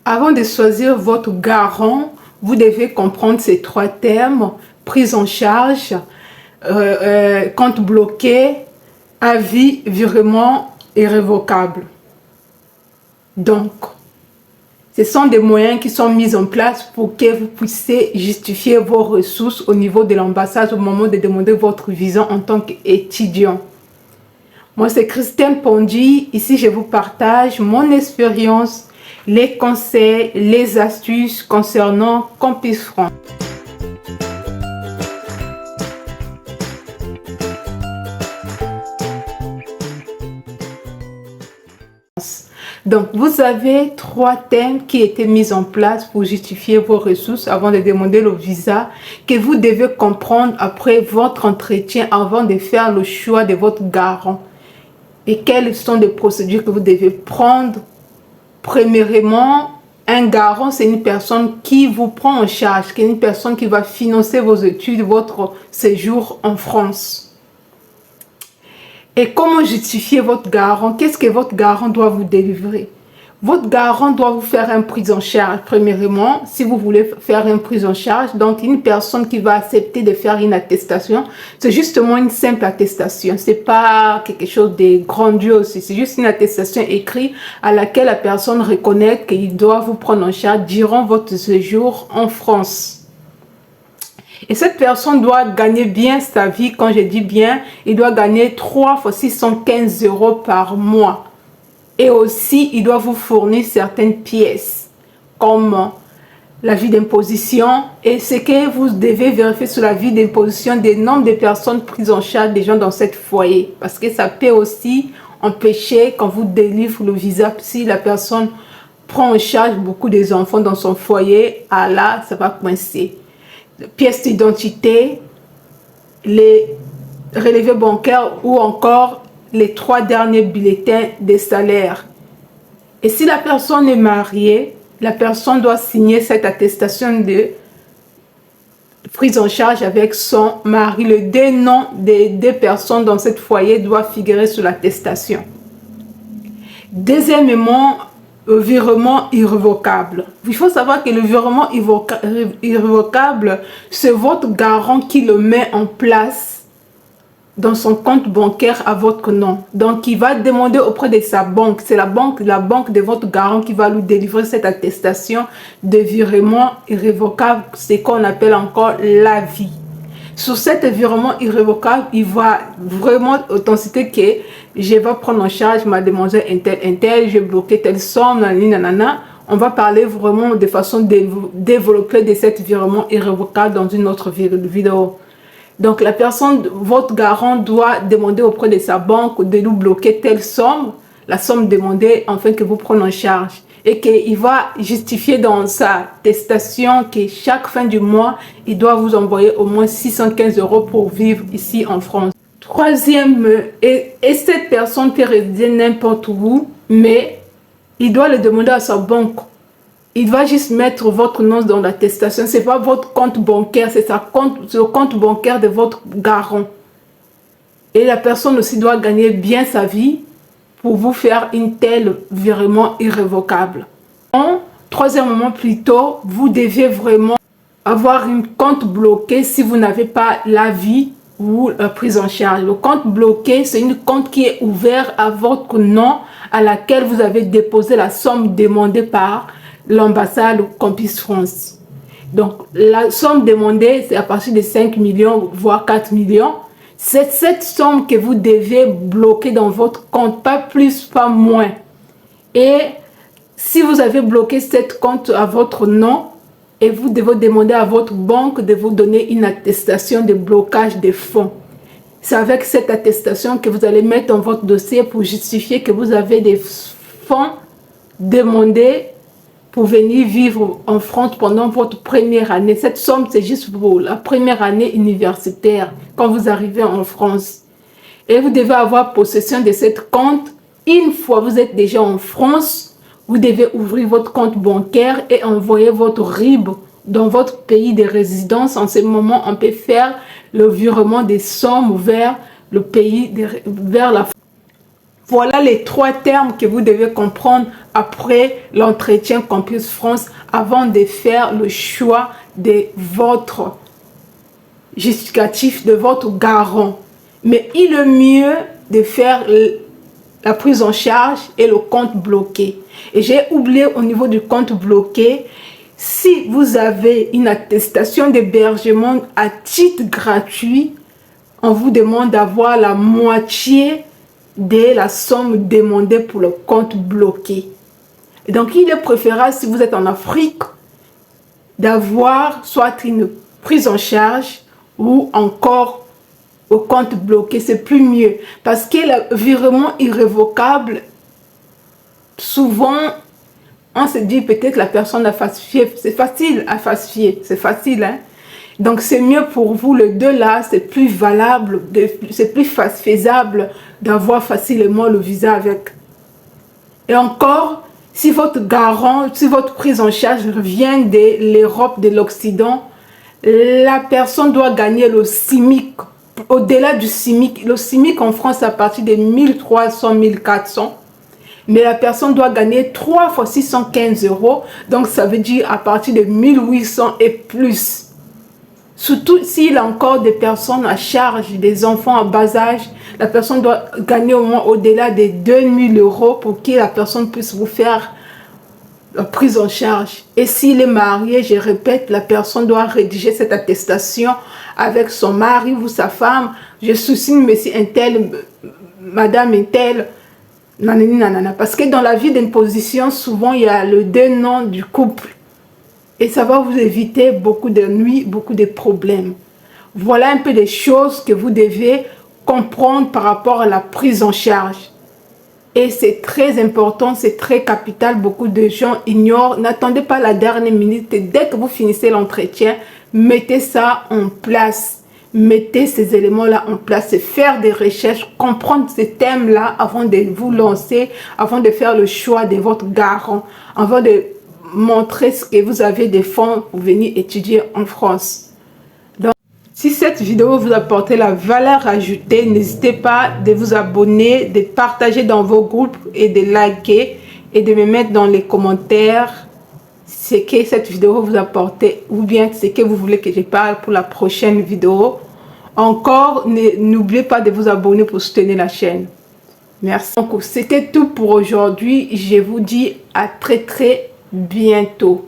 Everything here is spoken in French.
Avant de choisir votre garant, vous devez comprendre ces trois termes: prise en charge, compte bloqué, avis, virement irrévocable. Donc, ce sont des moyens qui sont mis en place pour que vous puissiez justifier vos ressources au niveau de l'ambassade au moment de demander votre visa en tant qu'étudiant. Moi, c'est Christelle Pondy. Ici, je vous partage mon expérience, les conseils, les astuces concernant Campus France. Donc, vous avez trois thèmes qui étaient mis en place pour justifier vos ressources avant de demander le visa, que vous devez comprendre après votre entretien, avant de faire le choix de votre garant. Et quelles sont les procédures que vous devez prendre. Premièrement, un garant, c'est une personne qui vous prend en charge, qui est une personne qui va financer vos études, votre séjour en France. Et comment justifier votre garant? Qu'est-ce que votre garant doit vous délivrer? Votre garant doit vous faire une prise en charge. Premièrement, si vous voulez faire une prise en charge, donc une personne qui va accepter de faire une attestation, c'est justement une simple attestation. C'est pas quelque chose de grandiose. C'est juste une attestation écrite à laquelle la personne reconnaît qu'il doit vous prendre en charge durant votre séjour en France. Et cette personne doit gagner bien sa vie. Quand je dis bien, il doit gagner 3 fois 615 € par mois. Et aussi, il doit vous fournir certaines pièces, comme l'avis d'imposition et ce que vous devez vérifier sur l'avis d'imposition des nombres de personnes prises en charge des gens dans cette foyer. Parce que ça peut aussi empêcher, quand vous délivrez le visa, si la personne prend en charge beaucoup des enfants dans son foyer, là, ça va coincer. Pièces d'identité, les relevés bancaires ou encore les 3 derniers bulletins de salaire. Et si la personne est mariée, la personne doit signer cette attestation de prise en charge avec son mari. Le deux noms des 2 personnes dans cette foyer doit figurer sur l'attestation. Deuxièmement, le virement irrévocable. Il faut savoir que le virement irrévocable, c'est votre garant qui le met en place dans son compte bancaire à votre nom. Donc, il va demander auprès de sa banque. C'est la banque de votre garant qui va lui délivrer cette attestation de virement irrévocable. C'est qu'on appelle encore l'avis. Sur cet virement irrévocable, il va vraiment authenticité que je vais prendre en charge ma demoiselle intel, je vais bloquer telle somme, nanana. On va parler vraiment de façon développée de cet virement irrévocable dans une autre vidéo. Donc, la personne, votre garant doit demander auprès de sa banque de lui bloquer telle somme, la somme demandée afin que vous preniez en charge. Et qu'il va justifier dans sa attestation que chaque fin du mois, il doit vous envoyer au moins 615 € pour vivre ici en France. Troisième, et cette personne peut résider n'importe où, mais il doit le demander à sa banque. Il va juste mettre votre nom dans l'attestation. Ce n'est pas votre compte bancaire, c'est le compte bancaire de votre garant. Et la personne aussi doit gagner bien sa vie pour vous faire une telle virement irrévocable. Troisièmement, plutôt, vous devez vraiment avoir un compte bloqué si vous n'avez pas l'avis ou la prise en charge. Le compte bloqué, c'est un compte qui est ouvert à votre nom, à laquelle vous avez déposé la somme demandée par l'ambassade Campus France. Donc, la somme demandée, c'est à partir de 5 millions, voire 4 millions. C'est cette somme que vous devez bloquer dans votre compte, pas plus, pas moins. Et si vous avez bloqué cette compte à votre nom, et vous devez demander à votre banque de vous donner une attestation de blocage des fonds. C'est avec cette attestation que vous allez mettre dans votre dossier pour justifier que vous avez des fonds demandés pour venir vivre en France pendant votre première année. Cette somme, c'est juste pour la première année universitaire quand vous arrivez en France. Et vous devez avoir possession de cette compte. Une fois vous êtes déjà en France, vous devez ouvrir votre compte bancaire et envoyer votre RIB dans votre pays de résidence. En ce moment, on peut faire le virement des sommes vers le pays, vers la France. Voilà les 3 termes que vous devez comprendre après l'entretien Campus France avant de faire le choix de votre justificatif, de votre garant. Mais il est mieux de faire la prise en charge et le compte bloqué. Et j'ai oublié au niveau du compte bloqué, si vous avez une attestation d'hébergement à titre gratuit, on vous demande d'avoir la moitié de la somme demandée pour le compte bloqué. Et donc, il est préférable, si vous êtes en Afrique, d'avoir soit une prise en charge ou encore au compte bloqué. C'est plus mieux. Parce que le virement irrévocable, souvent, on se dit peut-être la personne a falsifié. C'est facile à falsifier. C'est facile, hein? Donc, c'est mieux pour vous, les deux là, c'est plus valable, c'est plus faisable d'avoir facilement le visa avec. Et encore, si votre garant, si votre prise en charge vient de l'Europe, de l'Occident, la personne doit gagner le SMIC. Au-delà du SMIC, le SMIC en France, à partir de 1300, 1400. Mais la personne doit gagner 3 fois 615 €. Donc, ça veut dire à partir de 1800 et plus. Surtout s'il a encore des personnes à charge, des enfants en bas âge, la personne doit gagner au moins au-delà de 2000 € pour que la personne puisse vous faire la prise en charge. Et s'il est marié, je répète, la personne doit rédiger cette attestation avec son mari ou sa femme. Je soussigne monsieur un tel, madame un tel, nanani nanana. Parce que dans la vie d'imposition, souvent il y a le deux noms du couple. Et ça va vous éviter beaucoup de nuits, beaucoup de problèmes. Voilà un peu des choses que vous devez comprendre par rapport à la prise en charge. Et c'est très important, c'est très capital. Beaucoup de gens ignorent. N'attendez pas la dernière minute. Dès que vous finissez l'entretien, mettez ça en place. Mettez ces éléments-là en place. Et faire des recherches, comprendre ces thèmes-là avant de vous lancer, avant de faire le choix de votre garant, avant de montrer ce que vous avez des fonds pour venir étudier en France. Donc, si cette vidéo vous apporte la valeur ajoutée, n'hésitez pas de vous abonner, de partager dans vos groupes et de liker et de me mettre dans les commentaires ce que cette vidéo vous apporte ou bien ce que vous voulez que je parle pour la prochaine vidéo. Encore, n'oubliez pas de vous abonner pour soutenir la chaîne. Merci. Donc, c'était tout pour aujourd'hui. Je vous dis à très bientôt.